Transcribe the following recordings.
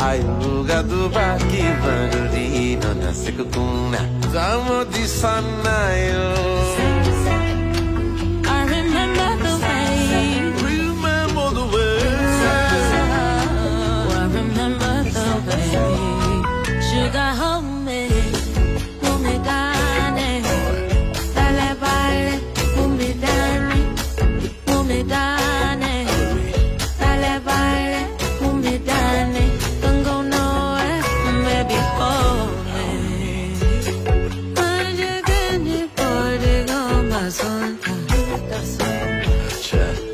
Ayuga do baki banduri no nasikuna Zamo di sanayo I remember the way Remember the way I remember the way Sugar homie Mumi dane Dale baile Mumi dane Mumi dane Dale baile Mumi dane Don't go nowhere Baby hold me Magic body on my son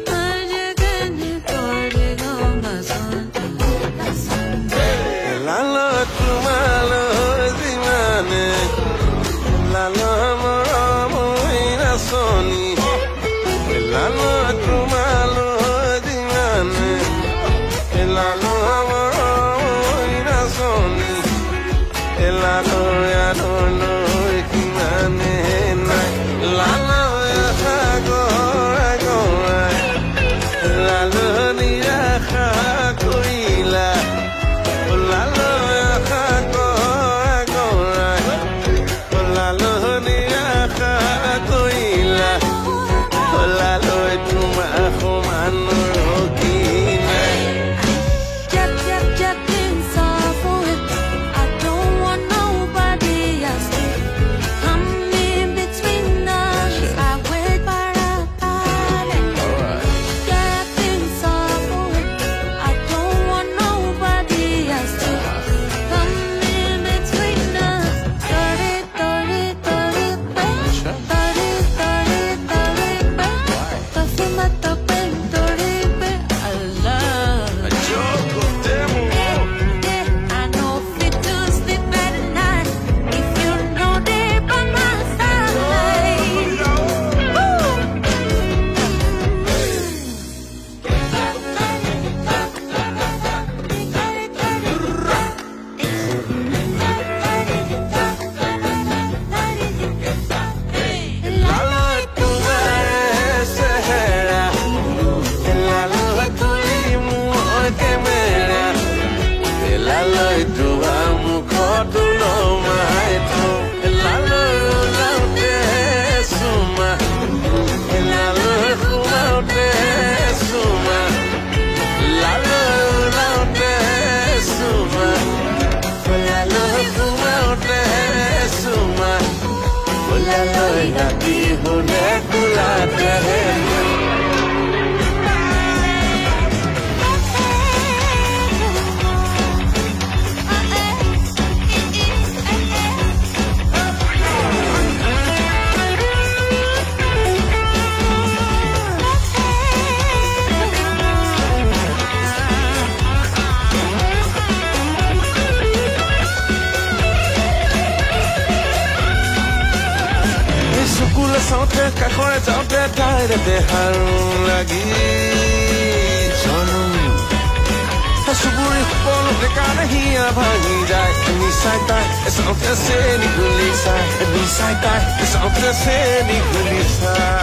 Magic body on my son Lalo tumalo dimane Lalo amoramo ina soni Lalo tumalo dimane Lalo amoramo ina soni Lalo ya no ikimane Lalo ya go Lalo ni ya koila Lalo ya Lalo ni ya koila Lalo tuma khumano kina Jab inside for it I don't want nobody else to come in between us I wait for a party Jab inside for it I don't want nobody else to come in between us 30 babe 30 babe Perfuma tope 30 babe I love I know fit to sleep at night if you know they by my side. Lalo tuma sehera Lalo tulimu kemera Lalo tua mukotu no maito Lalo laute suma Lalo laute suma Lalo laute suma Lalo laute suma Lalo yaki hone kulate Sukula saute kakore saute taire te harun lagi sonum Hasuburi polo de kana hiya bhangi jai ni saita saute se nikuli sai ni saita saute se nikuli sai